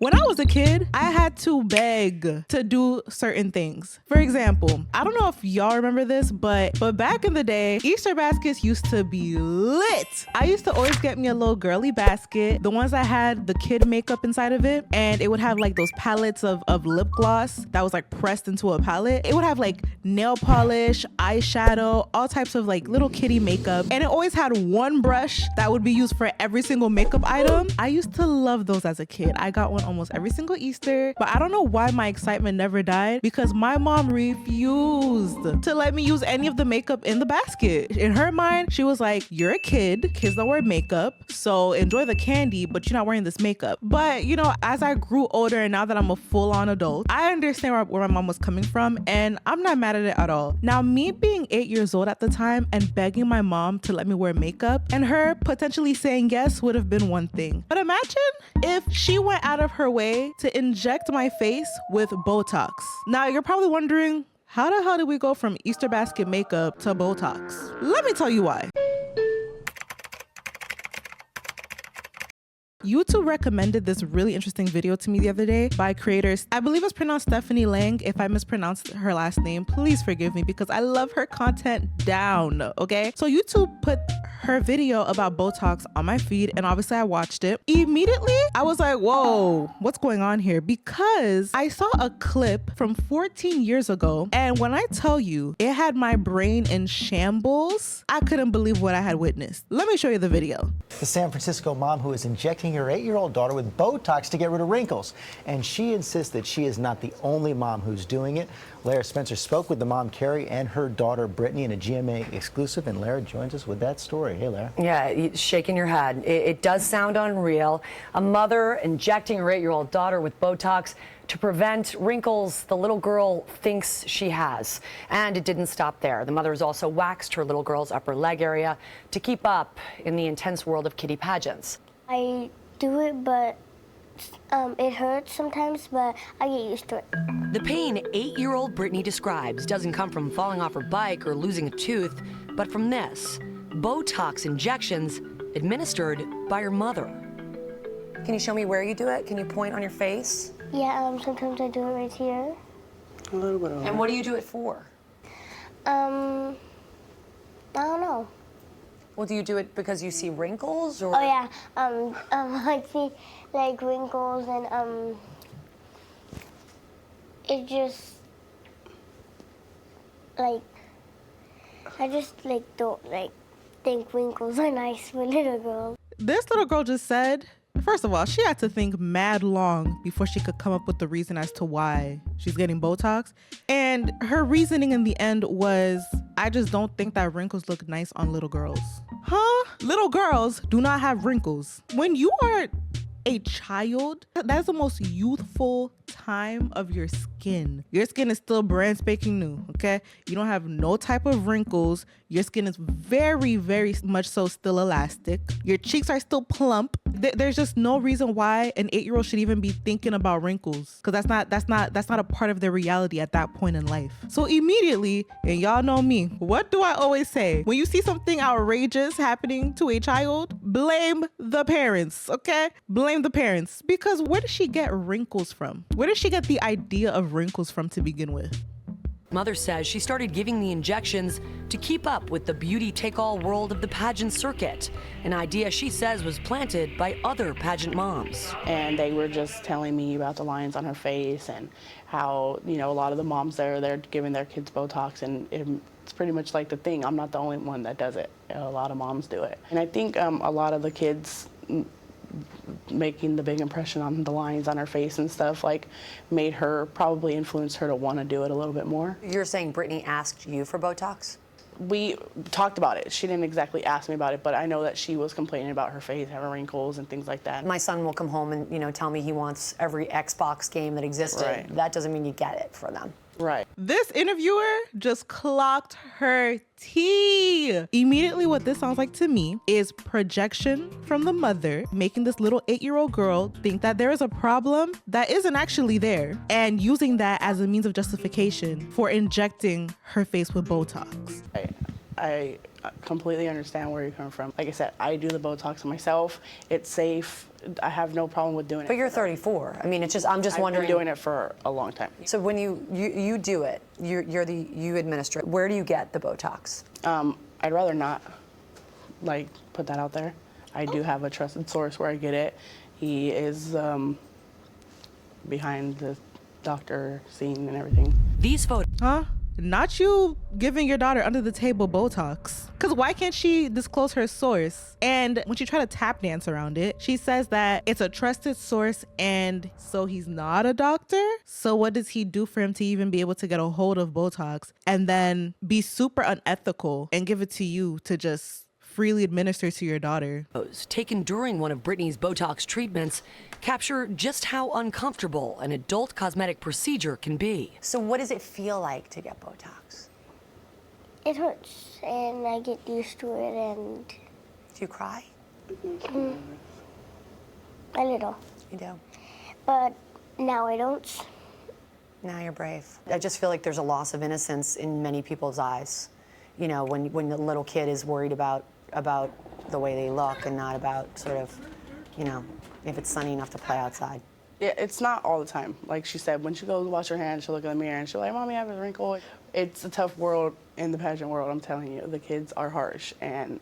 When I was a kid, I had to beg to do certain things. For example, I don't know if y'all remember this, but back in the day, Easter baskets used to be lit. I used to always get me a little girly basket, the ones that had the kid makeup inside of it, and it would have like those palettes of lip gloss that was like pressed into a palette. It would have like nail polish, eyeshadow, all types of like little kitty makeup, and it always had one brush that would be used for every single makeup item. I used to love those as a kid. I got one almost every single Easter, but I don't know why my excitement never died, because my mom refused to let me use any of the makeup in the basket. In her mind, she was like, you're a kid, kids don't wear makeup, so enjoy the candy, but you're not wearing this makeup. But you know, as I grew older and now that I'm a full-on adult, I understand where my mom was coming from, and I'm not mad at it at all. Now, me being 8 years old at the time and begging my mom to let me wear makeup and her potentially saying yes would have been one thing. But imagine if she went out of her way to inject my face with Botox. Now, you're probably wondering, how the hell did we go from Easter basket makeup to Botox? Let me tell you why. YouTube recommended this really interesting video to me the other day by creators. I believe it's pronounced Stephanie Lang. If I mispronounced her last name, please forgive me because I love her content down, okay? So YouTube put her video about Botox on my feed, and obviously I watched it. Immediately, I was like, whoa, what's going on here? Because I saw a clip from 14 years ago, and when I tell you it had my brain in shambles, I couldn't believe what I had witnessed. Let me show you the video. The San Francisco mom who is injecting her 8-year-old daughter with Botox to get rid of wrinkles. And she insists that she is not the only mom who's doing it. Lara Spencer spoke with the mom, Carrie, and her daughter, Brittany, in a GMA exclusive. And Lara joins us with that story. Hey, Lara. Yeah, shaking your head. It does sound unreal. A mother injecting her 8-year-old daughter with Botox to prevent wrinkles the little girl thinks she has. And it didn't stop there. The mother has also waxed her little girl's upper leg area to keep up in the intense world of kiddie pageants. I do it, but it hurts sometimes, but I get used to it. The pain 8-year-old Brittany describes doesn't come from falling off her bike or losing a tooth, but from this, Botox injections administered by her mother. Can you show me where you do it? Can you point on your face? Yeah, sometimes I do it right here. A little bit of And what do you do it for? I don't know. Well, do you do it because you see wrinkles, or? Oh yeah, I see like wrinkles, and it just like I just like don't like think wrinkles are nice for little girls. This little girl just said, first of all, she had to think mad long before she could come up with the reason as to why she's getting Botox. And her reasoning in the end was, I just don't think that wrinkles look nice on little girls. Huh? Little girls do not have wrinkles. When you are a child, that's the most youthful time of your skin. Your skin is still brand spanking new, okay? You don't have no type of wrinkles. Your skin is very, very much so still elastic. Your cheeks are still plump. There's just no reason why an 8-year-old should even be thinking about wrinkles, because that's not a part of their reality at that point in life. So immediately, and y'all know me, what do I always say? When you see something outrageous happening to a child, blame the parents, okay? Blame the parents, because where did she get wrinkles from? Where did she get the idea of wrinkles from to begin with? Mother says she started giving the injections to keep up with the beauty take-all world of the pageant circuit, an idea she says was planted by other pageant moms. And they were just telling me about the lines on her face and how, you know, a lot of the moms there, they're giving their kids Botox, and it's pretty much like the thing. I'm not the only one that does it. A lot of moms do it. And I think a lot of the kids making the big impression on the lines on her face and stuff, like, made her, probably influenced her to want to do it a little bit more. You're saying Brittany asked you for Botox? We talked about it. She didn't exactly ask me about it, but I know that she was complaining about her face having wrinkles and things like that. My son will come home and, you know, tell me he wants every Xbox game that existed. Right. That doesn't mean you get it for them. Right. This interviewer just clocked her tea. Immediately, what this sounds like to me is projection from the mother, making this little 8-year-old girl think that there is a problem that isn't actually there, and using that as a means of justification for injecting her face with Botox. I completely understand where you're coming from. Like I said, I do the Botox myself. It's safe. I have no problem with doing it. But you're 34. I mean, it's just, I'm just I've wondering. been doing it for a long time. So when you do it, you administer it. Where do you get the Botox? I'd rather not, like, put that out there. I do have a trusted source where I get it. He is behind the doctor scene and everything. These photos. Huh? Not you giving your daughter under the table Botox. Because why can't she disclose her source? And when she tried to tap dance around it, she says that it's a trusted source, and so he's not a doctor? So what does he do for him to even be able to get a hold of Botox and then be super unethical and give it to you to just freely administer to your daughter? Taken during one of Britney's Botox treatments capture just how uncomfortable an adult cosmetic procedure can be. So what does it feel like to get Botox? It hurts, and I get used to it, and Do you cry? a little. You do. But now I don't. Now you're brave. I just feel like there's a loss of innocence in many people's eyes. You know, when the little kid is worried about the way they look and not about sort of, you know, if it's sunny enough to play outside. Yeah, it's not all the time. Like she said, when she goes to wash her hands, she'll look in the mirror and she'll like, Mommy, I have a wrinkle. It's a tough world in the pageant world, I'm telling you. The kids are harsh, and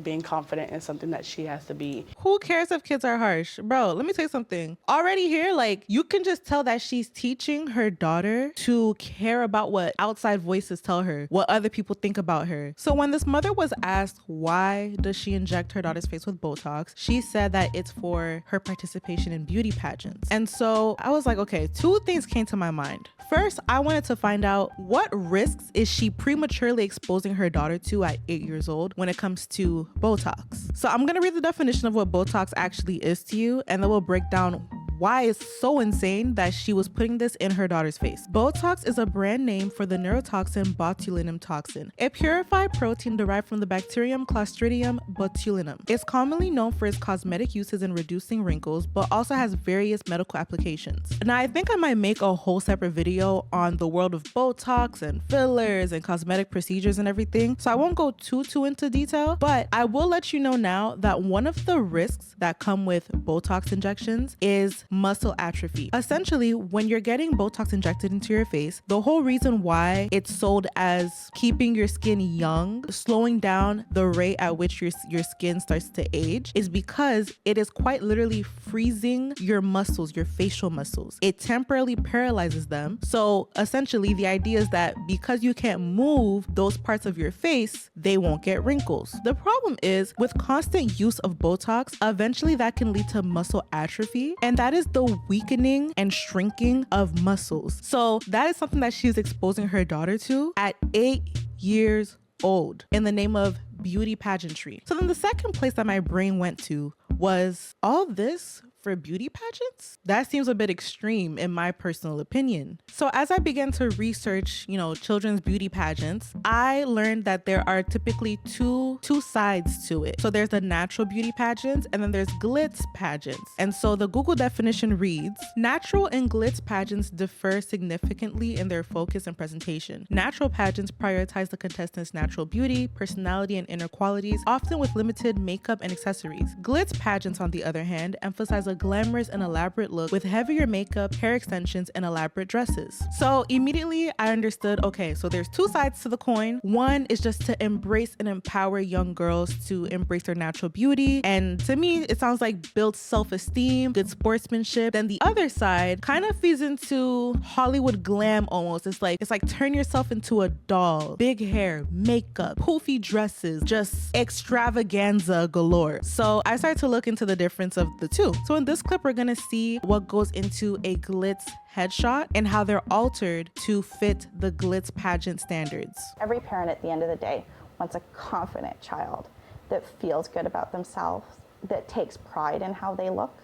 being confident is something that she has to be. Who cares if kids are harsh? Bro, let me tell you something. Already here, like, you can just tell that she's teaching her daughter to care about what outside voices tell her, what other people think about her. So when this mother was asked why does she inject her daughter's face with Botox, she said that it's for her participation in beauty pageants. And so I was like, okay, two things came to my mind. First, I wanted to find out what risks is she prematurely exposing her daughter to at 8 years old when it comes to Botox. So I'm gonna read the definition of what Botox actually is to you, and then we'll break down why it's so insane that she was putting this in her daughter's face. Botox is a brand name for the neurotoxin botulinum toxin, a purified protein derived from the bacterium Clostridium botulinum. It's commonly known for its cosmetic uses in reducing wrinkles, but also has various medical applications. Now, I think I might make a whole separate video on the world of Botox and fillers and cosmetic procedures and everything, so I won't go too into detail, but I will let you know now that one of the risks that come with Botox injections is muscle atrophy. Essentially, when you're getting Botox injected into your face, the whole reason why it's sold as keeping your skin young, slowing down the rate at which your skin starts to age, is because it is quite literally freezing your muscles, your facial muscles. It temporarily paralyzes them. So essentially, the idea is that because you can't move those parts of your face, they won't get wrinkles. The problem is with constant use of Botox, eventually that can lead to muscle atrophy, and that is the weakening and shrinking of muscles. So that is something that she's exposing her daughter to at 8 years old in the name of beauty pageantry. So then the second place that my brain went to was all this for beauty pageants? That seems a bit extreme in my personal opinion. So as I began to research, children's beauty pageants, I learned that there are typically two sides to it. So there's the natural beauty pageants, and then there's glitz pageants. And so the Google definition reads, natural and glitz pageants differ significantly in their focus and presentation. Natural pageants prioritize the contestants' natural beauty, personality, and inner qualities, often with limited makeup and accessories. Glitz pageants, on the other hand, emphasize a glamorous and elaborate look with heavier makeup, hair extensions, and elaborate dresses. So immediately I understood, okay, so there's two sides to the coin. One is just to embrace and empower young girls to embrace their natural beauty. And to me, it sounds like build self-esteem, good sportsmanship. Then the other side kind of feeds into Hollywood glam almost. It's like turn yourself into a doll. Big hair, makeup, poofy dresses, just extravaganza galore. So I started to look into the difference of the two. So in this clip, we're gonna see what goes into a glitz headshot and how they're altered to fit the glitz pageant standards. Every parent at the end of the day wants a confident child that feels good about themselves, that takes pride in how they look.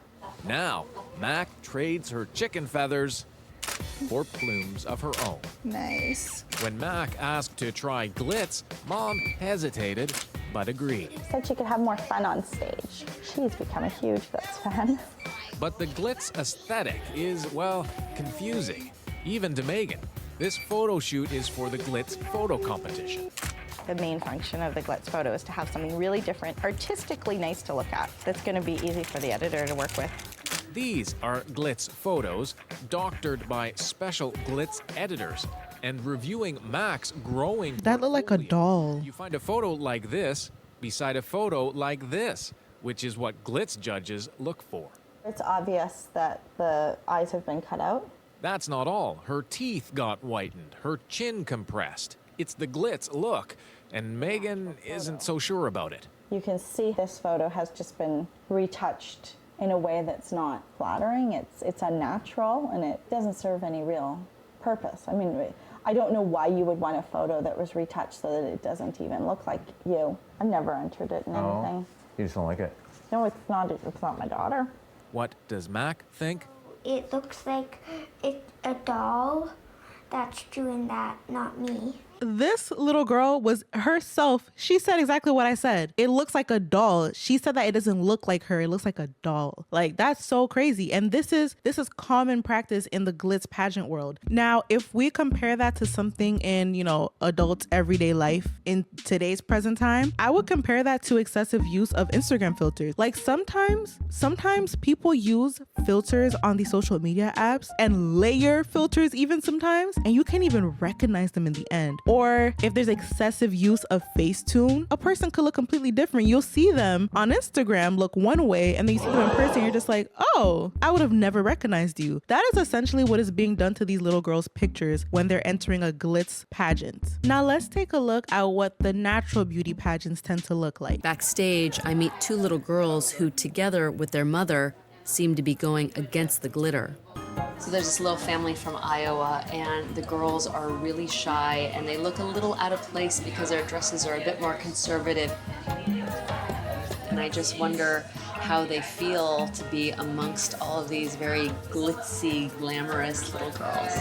Now, Mac trades her chicken feathers for plumes of her own. Nice. When Mac asked to try glitz, Mom hesitated, but agreed. Said she could have more fun on stage. She's become a huge Glitz fan. But the glitz aesthetic is, well, confusing, even to Megan. This photo shoot is for the glitz photo competition. The main function of the Glitz photo is to have something really different, artistically nice to look at, that's going to be easy for the editor to work with. These are Glitz photos, doctored by special Glitz editors. And reviewing Mac's growing That looked like a portfolio, doll. you find a photo like this beside a photo like this, which is what Glitz judges look for. It's obvious that the eyes have been cut out. That's not all. Her teeth got whitened, her chin compressed. It's the Glitz look, and Megan isn't so sure about it. You can see this photo has just been retouched in a way that's not flattering. It's unnatural, and it doesn't serve any real purpose. I mean, I don't know why you would want a photo that was retouched so that it doesn't even look like you. I've never entered it in anything. You just don't like it? No, it's not my daughter. What does Mac think? It looks like it's a doll that's doing that, not me. This little girl was herself. She said exactly what I said. It looks like a doll. She said that it doesn't look like her. It looks like a doll. Like, that's so crazy. And this is common practice in the Glitz pageant world. Now, if we compare that to something in, adults' everyday life in today's present time, I would compare that to excessive use of Instagram filters. Like, sometimes people use filters on the social media apps and layer filters even sometimes, and you can't even recognize them in the end. Or if there's excessive use of Facetune, a person could look completely different. You'll see them on Instagram look one way, and then you see them in person, you're just like, oh, I would have never recognized you. That is essentially what is being done to these little girls' pictures when they're entering a Glitz pageant. Now let's take a look at what the natural beauty pageants tend to look like. Backstage, I meet two little girls who, together with their mother, seem to be going against the glitter. So there's this little family from Iowa, and the girls are really shy, and they look a little out of place because their dresses are a bit more conservative. And I just wonder how they feel to be amongst all of these very glitzy, glamorous little girls.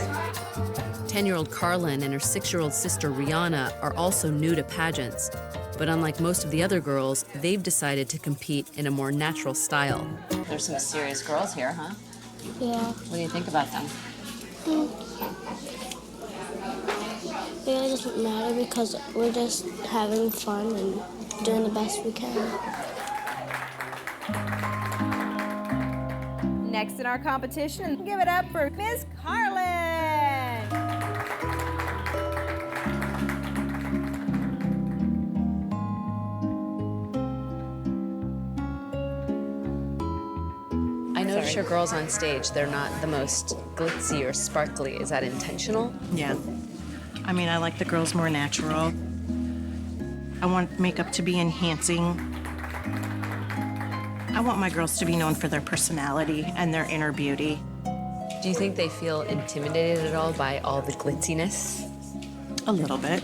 10-year-old Carlin and her 6-year-old sister Rihanna are also new to pageants. But unlike most of the other girls, they've decided to compete in a more natural style. There's some serious girls here, huh? Yeah. What do you think about them? It really doesn't matter because we're just having fun and doing the best we can. Next in our competition, give it up for Miss Carlin. I notice your girls on stage, they're not the most glitzy or sparkly. Is that intentional? Yeah. I mean, I like the girls more natural. I want makeup to be enhancing. I want my girls to be known for their personality and their inner beauty. Do you think they feel intimidated at all by all the glitziness? A little bit.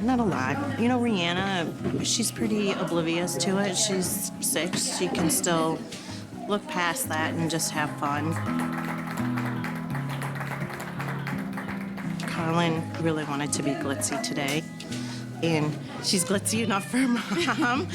Not a lot. You know, Rihanna, she's pretty oblivious to it. She's 6. She can still look past that and just have fun. Carlin really wanted to be glitzy today, and she's glitzy enough for Mom.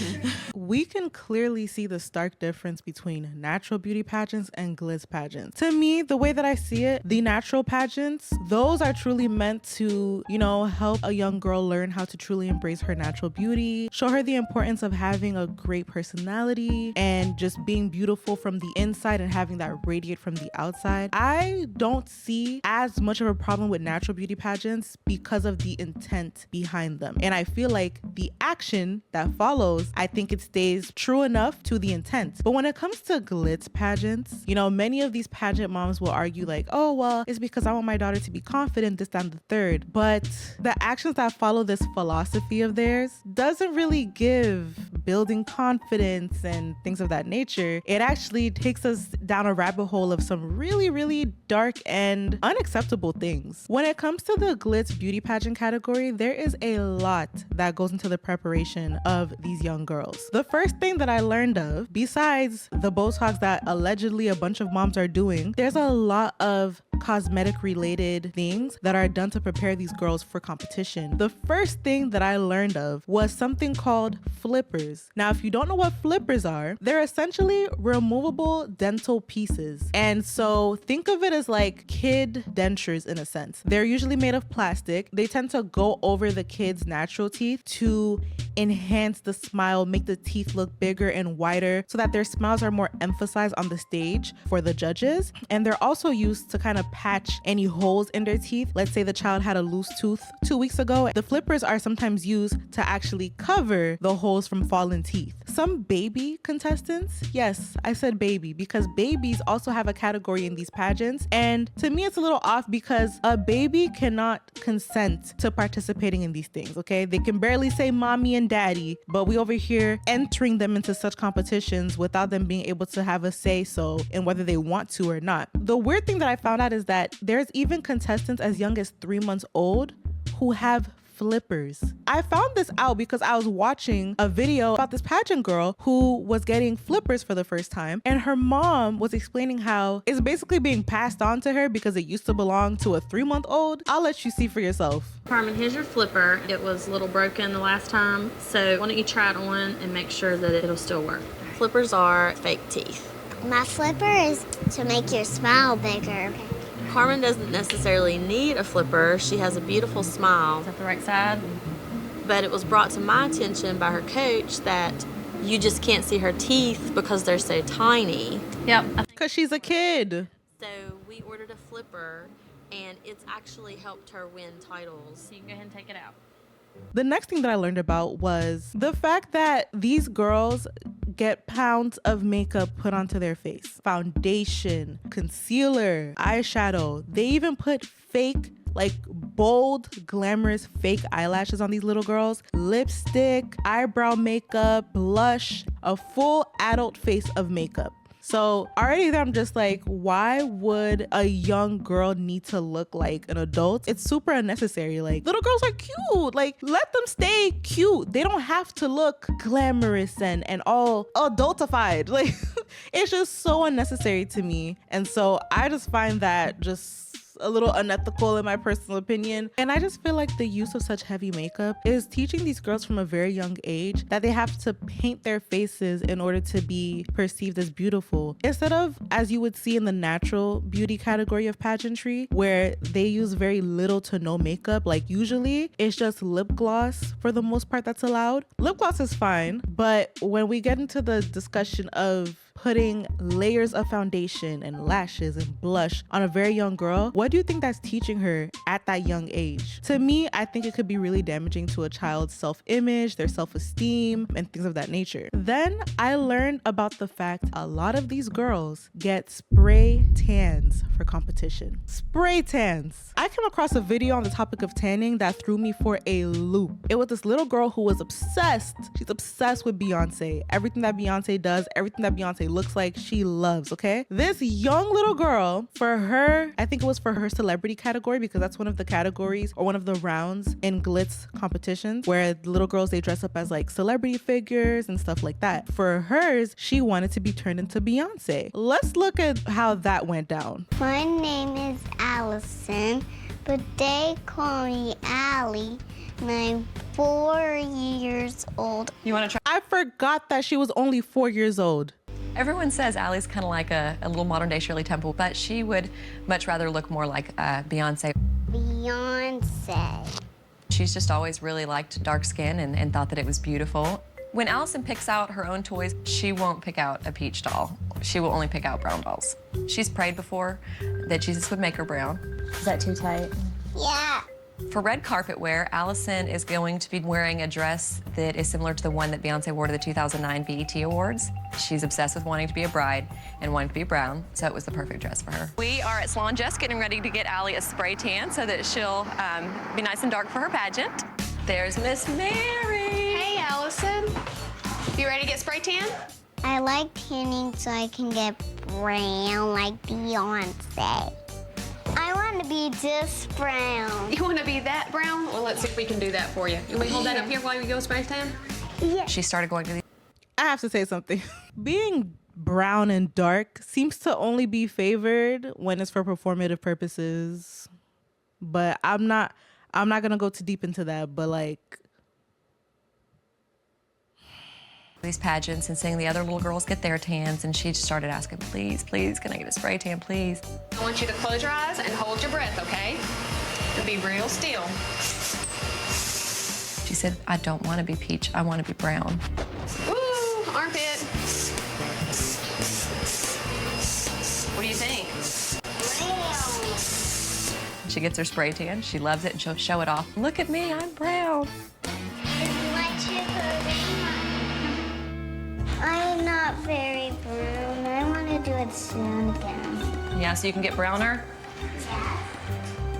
We can clearly see the stark difference between natural beauty pageants and Glitz pageants. To me, the way that I see it, the natural pageants, those are truly meant to, help a young girl learn how to truly embrace her natural beauty, show her the importance of having a great personality and just being beautiful from the inside and having that radiate from the outside. I don't see as much of a problem with natural beauty pageants because of the intent behind them. And I feel like the action that follows, I think it stays true enough to the intent. But when it comes to Glitz pageants, many of these pageant moms will argue like, oh, well, it's because I want my daughter to be confident, this, that, and the third. But the actions that follow this philosophy of theirs doesn't really give building confidence and things of that nature. It actually takes us down a rabbit hole of some really, really dark and unacceptable things. When it comes to the Glitz beauty pageant category, there is a lot that goes into the preparation of these young girls. The first thing that I learned of, besides the Botox that allegedly a bunch of moms are doing, there's a lot of cosmetic related things that are done to prepare these girls for competition. The first thing that I learned of was something called flippers. Now, if you don't know what flippers are, they're essentially removable dental pieces. And so think of it as like kid dentures in a sense. They're usually made of plastic. They tend to go over the kid's natural teeth to enhance the smile, make the teeth look bigger and wider so that their smiles are more emphasized on the stage for the judges. And they're also used to kind of patch any holes in their teeth. Let's say the child had a loose tooth 2 weeks ago. The flippers are sometimes used to actually cover the holes from fallen teeth. Some baby contestants, yes, I said baby because babies also have a category in these pageants. And to me, it's a little off because a baby cannot consent to participating in these things, okay? They can barely say mommy and daddy, but we over here entering them into such competitions without them being able to have a say so in whether they want to or not. The weird thing that I found out is that there's even contestants as young as 3 months old who have flippers. I found this out because I was watching a video about this pageant girl who was getting flippers for the first time, and her mom was explaining how it's basically being passed on to her because it used to belong to a 3-month-old. I'll let you see for yourself. Carmen, here's your flipper. It was a little broken the last time, so why don't you try it on and make sure that it'll still work. Flippers are fake teeth. My flipper is to make your smile bigger. Carmen doesn't necessarily need a flipper. She has a beautiful smile. Is that the right side? But it was brought to my attention by her coach that you just can't see her teeth because they're so tiny. Yep. Because she's a kid. So we ordered a flipper, and it's actually helped her win titles. So you can go ahead and take it out. The next thing that I learned about was the fact that these girls get pounds of makeup put onto their face. Foundation, concealer, eyeshadow. They even put fake, like bold, glamorous fake eyelashes on these little girls. Lipstick, eyebrow makeup, blush, a full adult face of makeup. So already there I'm just like, why would a young girl need to look like an adult? It's super unnecessary. Like, little girls are cute. Like, let them stay cute. They don't have to look glamorous and all adultified. Like, it's just so unnecessary to me. And so I just find that just a little unethical in my personal opinion. And I just feel like the use of such heavy makeup is teaching these girls from a very young age that they have to paint their faces in order to be perceived as beautiful. Instead of, as you would see in the natural beauty category of pageantry, where they use very little to no makeup. Like usually it's just lip gloss for the most part that's allowed. Lip gloss is fine, but when we get into the discussion of putting layers of foundation and lashes and blush on a very young girl, what do you think that's teaching her at that young age? To me, I think it could be really damaging to a child's self-image, their self-esteem, and things of that nature. Then I learned about the fact a lot of these girls get spray tans for competition. Spray tans. I came across a video on the topic of tanning that threw me for a loop. It was this little girl who was obsessed. She's obsessed with Beyonce. Everything that Beyonce does, everything that Beyonce looks like, she loves, okay? This young little girl, for her, I think it was for her celebrity category, because that's one of the categories or one of the rounds in Glitz competitions where the little girls, they dress up as like celebrity figures and stuff like that. For hers, she wanted to be turned into Beyonce. Let's look at how that went down. My name is Allison, but they call me Allie, and I'm 4 years old. You want to try? I forgot that she was only 4 years old. Everyone says Allie's kind of like a little modern-day Shirley Temple, but she would much rather look more like Beyonce. Beyonce. She's just always really liked dark skin and thought that it was beautiful. When Allison picks out her own toys, she won't pick out a peach doll. She will only pick out brown dolls. She's prayed before that Jesus would make her brown. Is that too tight? Yeah. For red carpet wear, Allison is going to be wearing a dress that is similar to the one that Beyonce wore to the 2009 BET Awards. She's obsessed with wanting to be a bride and wanting to be brown, so it was the perfect dress for her. We are at Salon Just getting ready to get Allie a spray tan so that she'll be nice and dark for her pageant. There's Miss Mary. Hey, Allison. You ready to get spray tan? I like tanning so I can get brown like Beyonce. I want to be this brown. You want to be that brown? Well, let's see if we can do that for you. Can we hold that up here while you go spray tan? Yeah. She started going to the... I have to say something. Being brown and dark seems to only be favored when it's for performative purposes. But I'm not gonna go too deep into that, but like these pageants and seeing the other little girls get their tans, and she just started asking, please, please, can I get a spray tan, please? I want you to close your eyes and hold your breath, okay? And be real still. She said, I don't want to be peach, I want to be brown. Ooh, armpit. What do you think? She gets her spray tan, she loves it, and she'll show it off. Look at me, I'm brown. I'm not very brown. I want to do it soon again. Yeah, so you can get browner? Yeah.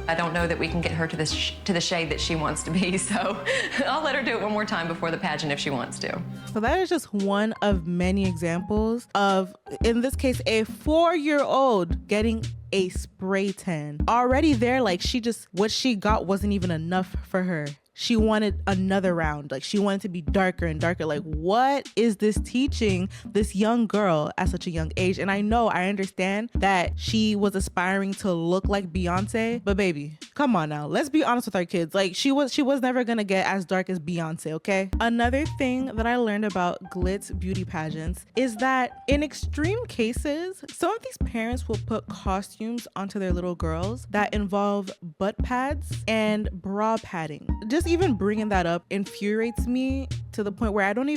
I don't know that we can get her to the shade that she wants to be, so I'll let her do it one more time before the pageant if she wants to. So that is just one of many examples of, in this case, a 4-year-old getting a spray tan. Already there, like what she got wasn't even enough for her. She wanted another round. Like she wanted to be darker and darker. Like what is this teaching this young girl at such a young age? And I understand that she was aspiring to look like Beyonce, but baby, come on now. Let's be honest with our kids. Like she was never gonna get as dark as Beyonce, okay? Another thing that I learned about Glitz beauty pageants is that in extreme cases, some of these parents will put costumes onto their little girls that involve butt pads and bra padding. Just even bringing that up infuriates me to the point where I don't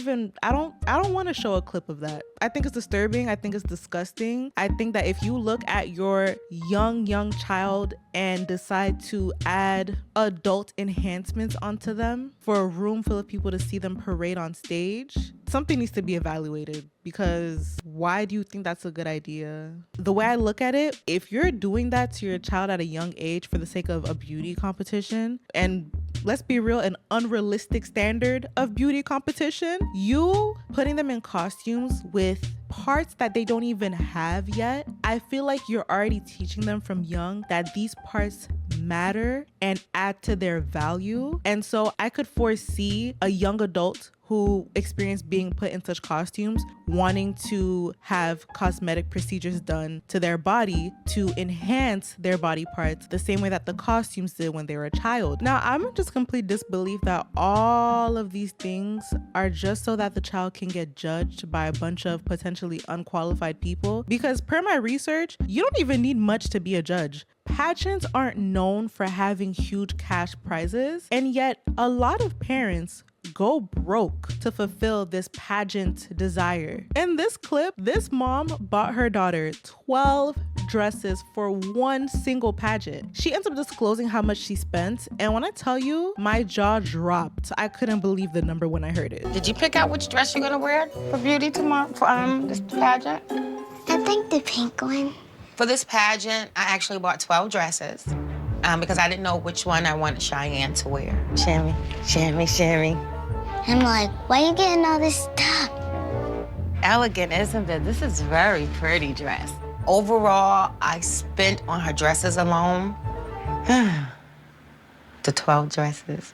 want to show a clip of that. I think it's disturbing. I think it's disgusting. I think that if you look at your young child and decide to add adult enhancements onto them for a room full of people to see them parade on stage, something needs to be evaluated, because why do you think that's a good idea? The way I look at it, if you're doing that to your child at a young age for the sake of a beauty competition, and let's be real, an unrealistic standard of beauty competition, you putting them in costumes with parts that they don't even have yet, I feel like you're already teaching them from young that these parts matter and add to their value. And so I could foresee a young adult who experienced being put in such costumes wanting to have cosmetic procedures done to their body to enhance their body parts the same way that the costumes did when they were a child. Now, I'm in just complete disbelief that all of these things are just so that the child can get judged by a bunch of potentially unqualified people, because per my research, you don't even need much to be a judge. Pageants aren't known for having huge cash prizes, and yet a lot of parents go broke to fulfill this pageant desire. In this clip, this mom bought her daughter 12 dresses for one single pageant. She ends up disclosing how much she spent, and when I tell you, my jaw dropped. I couldn't believe the number when I heard it. Did you pick out which dress you're gonna wear for beauty tomorrow, for this pageant? I think the pink one. For this pageant, I actually bought 12 dresses because I didn't know which one I wanted Cheyenne to wear. Shimmy, shimmy, shimmy. I'm like, why are you getting all this stuff? Elegant, isn't it? This is very pretty dress. Overall, I spent on her dresses alone, the 12 dresses.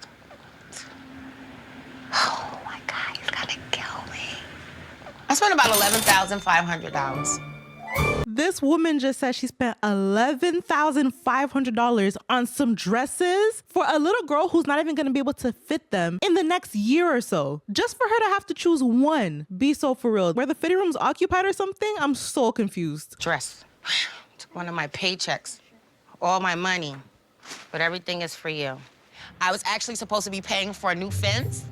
Oh my God, he's gonna kill me. I spent about $11,500. This woman just said she spent $11,500 on some dresses for a little girl who's not even going to be able to fit them in the next year or so. Just for her to have to choose one. Be so for real. Were the fitting rooms occupied or something? I'm so confused. Dress. Took one of my paychecks, all my money, but everything is for you. I was actually supposed to be paying for a new fence,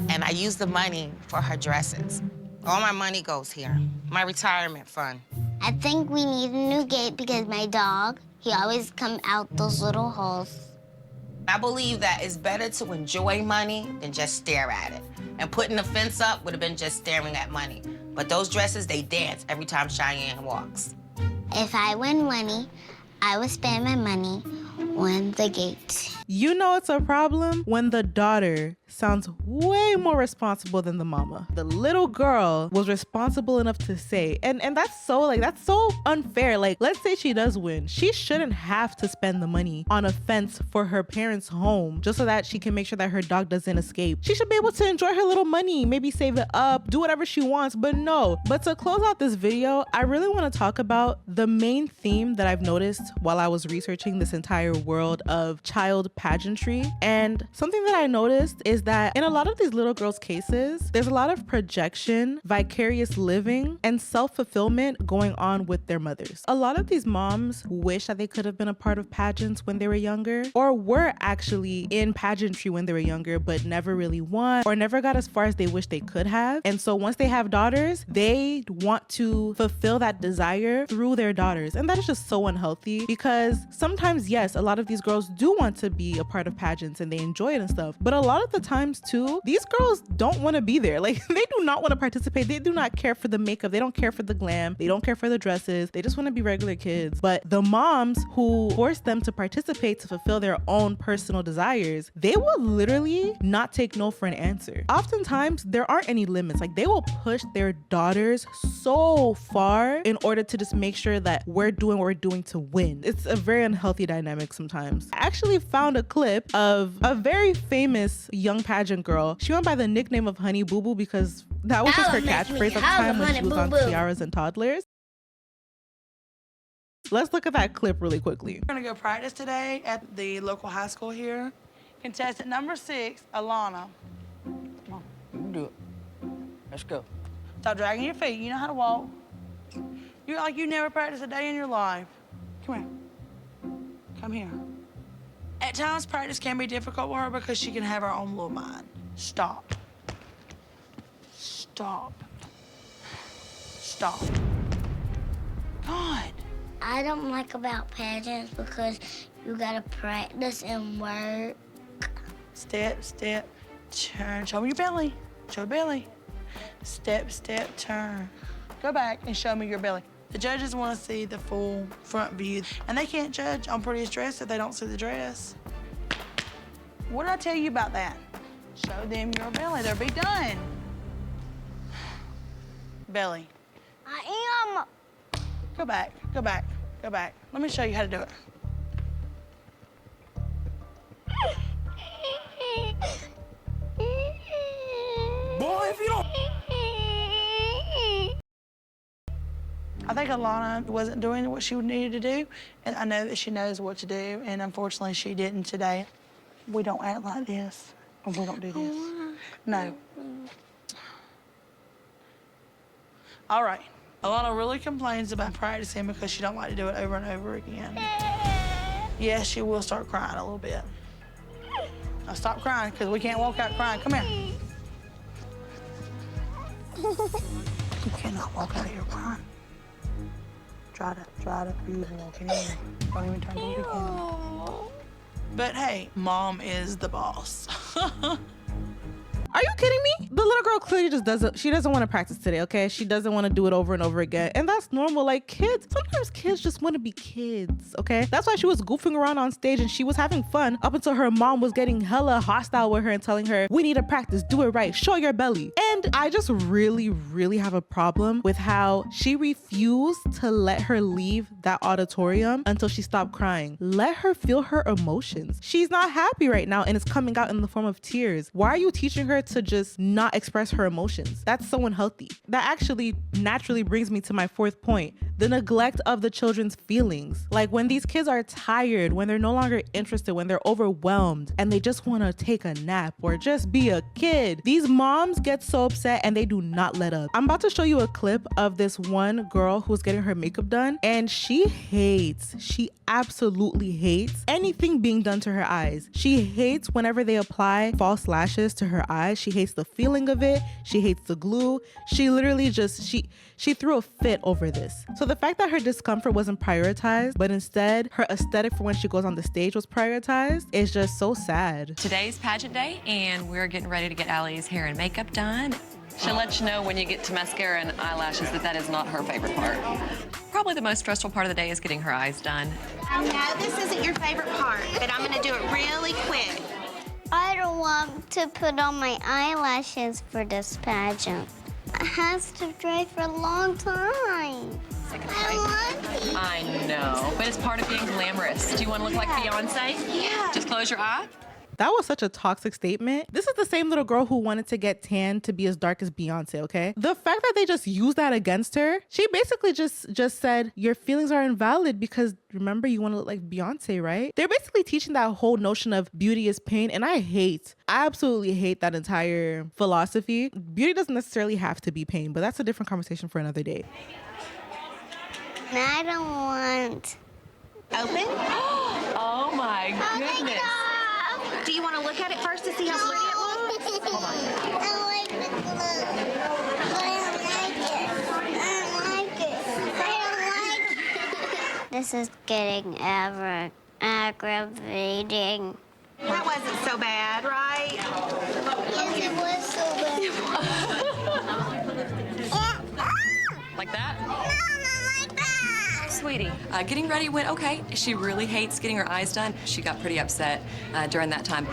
and I used the money for her dresses. All my money goes here, my retirement fund. I think we need a new gate because my dog, he always come out those little holes. I believe that it's better to enjoy money than just stare at it. And putting the fence up would have been just staring at money. But those dresses, they dance every time Cheyenne walks. If I win money, I would spend my money on the gate. You know it's a problem when the daughter sounds way more responsible than the mama. The little girl was responsible enough to say, and that's so unfair. Like, let's say she does win. She shouldn't have to spend the money on a fence for her parents' home just so that she can make sure that her dog doesn't escape. She should be able to enjoy her little money, maybe save it up, do whatever she wants, but no. But to close out this video, I really want to talk about the main theme that I've noticed while I was researching this entire world of child pageantry. And something that I noticed is that in a lot of these little girls' cases, there's a lot of projection, vicarious living, and self-fulfillment going on with their mothers. A lot of these moms wish that they could have been a part of pageants when they were younger, or were actually in pageantry when they were younger, but never really won, or never got as far as they wish they could have. And so once they have daughters, they want to fulfill that desire through their daughters. And that is just so unhealthy, because sometimes, yes, a lot of these girls do want to be a part of pageants and they enjoy it and stuff. But a lot of the times too, these girls don't want to be there. Like, they do not want to participate. They do not care for the makeup. They don't care for the glam. They don't care for the dresses. They just want to be regular kids. But the moms who force them to participate to fulfill their own personal desires, they will literally not take no for an answer. Oftentimes, there aren't any limits. Like, they will push their daughters so far in order to just make sure that we're doing what we're doing to win. It's a very unhealthy dynamic sometimes. I actually found a clip of a very famous young pageant girl. She went by the nickname of Honey Boo Boo because that was just her catchphrase at the time when she was on Tiaras and Toddlers. Let's look at that clip really quickly. We're gonna go practice today at the local high school here. Contestant number 6, Alana. Come on, you can do it. Let's go. Stop dragging your feet. You know how to walk. You're like you never practiced a day in your life. Come here. Come here. At times, practice can be difficult for her because she can have her own little mind. Stop. Stop. Stop. God. I don't like about pageants because you gotta practice and work. Step, step, turn. Show me your belly. Show your belly. Step, step, turn. Go back and show me your belly. The judges want to see the full front view, and they can't judge on prettiest dress if they don't see the dress. What did I tell you about that? Show them your belly. They'll be done. Belly. I am. Go back, go back, go back. Let me show you how to do it. Boy, if you don't... I think Alana wasn't doing what she needed to do, and I know that she knows what to do, and unfortunately she didn't today. We don't act like this, and we don't do this. No. All right. Alana really complains about practicing because she don't like to do it over and over again. Yes, she will start crying a little bit. Now stop crying, because we can't walk out crying. Come here. You cannot walk out here crying. Try to breathe and walk in here. Don't even turn to the camera. But hey, mom is the boss. Are you kidding me? The little girl clearly just doesn't want to practice today, okay? She doesn't want to do it over and over again. And that's normal. Like, kids, sometimes kids just want to be kids, okay? That's why she was goofing around on stage and she was having fun up until her mom was getting hella hostile with her and telling her, we need to practice, do it right, show your belly. And I just really, really have a problem with how she refused to let her leave that auditorium until she stopped crying. Let her feel her emotions. She's not happy right now and it's coming out in the form of tears. Why are you teaching her to just not express her emotions? That's so unhealthy. That actually naturally brings me to my fourth point, the neglect of the children's feelings. Like, when these kids are tired, when they're no longer interested, when they're overwhelmed and they just want to take a nap or just be a kid, these moms get so upset and they do not let up. I'm about to show you a clip of this one girl who's getting her makeup done, and she absolutely hates anything being done to her eyes. She hates whenever they apply false lashes to her eyes. She hates the feeling of it. She hates the glue. She literally just, she threw a fit over this. So the fact that her discomfort wasn't prioritized, but instead her aesthetic for when she goes on the stage was prioritized, is just so sad. Today's pageant day, and we're getting ready to get Allie's hair and makeup done. She'll let you know when you get to mascara and eyelashes that that is not her favorite part. Probably the most stressful part of the day is getting her eyes done. I know this isn't your favorite part, but I'm gonna do it really quick. I don't want to put on my eyelashes for this pageant. It has to dry for a long time. I know, but it's part of being glamorous. Do you want to look like Beyonce? Yeah. Just close your eye. That was such a toxic statement. This is the same little girl who wanted to get tan to be as dark as Beyonce, okay? The fact that they just used that against her, she basically just said, your feelings are invalid because remember you want to look like Beyonce, right? They're basically teaching that whole notion of beauty is pain, and I absolutely hate that entire philosophy. Beauty doesn't necessarily have to be pain, but that's a different conversation for another day. I don't want. Open? Oh my goodness. Do you want to look at it first to see how pretty it looks? Hold on. I like the glue. I don't like it. This is getting aggravating. That wasn't so bad, right? Yes, it was so bad. Like that? No, not like that. Sweetie, getting ready went okay. She really hates getting her eyes done. She got pretty upset during that time.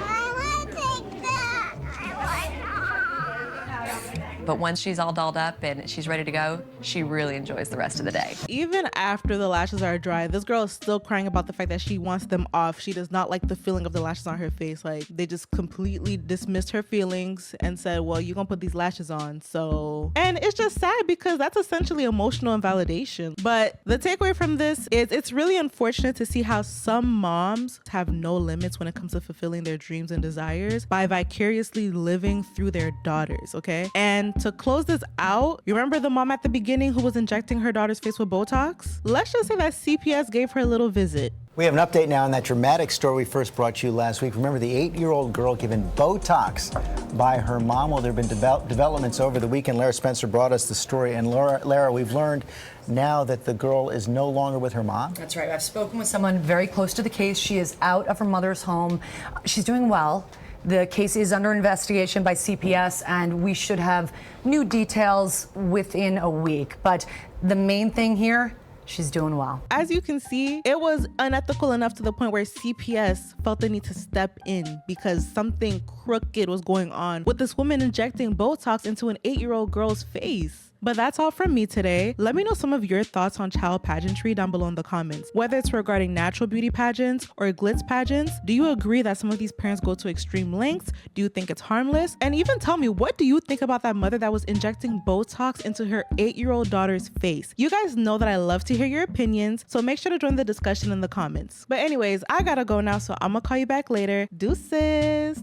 But once she's all dolled up and she's ready to go, she really enjoys the rest of the day. Even after the lashes are dry, this girl is still crying about the fact that she wants them off. She does not like the feeling of the lashes on her face. Like, they just completely dismissed her feelings and said, well, you're gonna put these lashes on, so. And it's just sad because that's essentially emotional invalidation. But the takeaway from this is it's really unfortunate to see how some moms have no limits when it comes to fulfilling their dreams and desires by vicariously living through their daughters, okay? And to close this out, you remember the mom at the beginning who was injecting her daughter's face with Botox? Let's just say that CPS gave her a little visit. We have an update now on that dramatic story we first brought you last week. Remember the 8-year-old girl given Botox by her mom? Well, there have been developments over the weekend. Lara Spencer brought us the story. And Lara, we've learned now that the girl is no longer with her mom? That's right. I've spoken with someone very close to the case. She is out of her mother's home. She's doing well. The case is under investigation by CPS, and we should have new details within a week. But the main thing here, she's doing well. As you can see, it was unethical enough to the point where CPS felt the need to step in because something crooked was going on with this woman injecting Botox into an 8-year-old girl's face. But that's all from me today. Let me know some of your thoughts on child pageantry down below in the comments. Whether it's regarding natural beauty pageants or glitz pageants, do you agree that some of these parents go to extreme lengths? Do you think it's harmless? And even tell me, what do you think about that mother that was injecting Botox into her 8-year-old daughter's face? You guys know that I love to hear your opinions, so make sure to join the discussion in the comments. But anyways, I gotta go now, so I'm gonna call you back later. Deuces.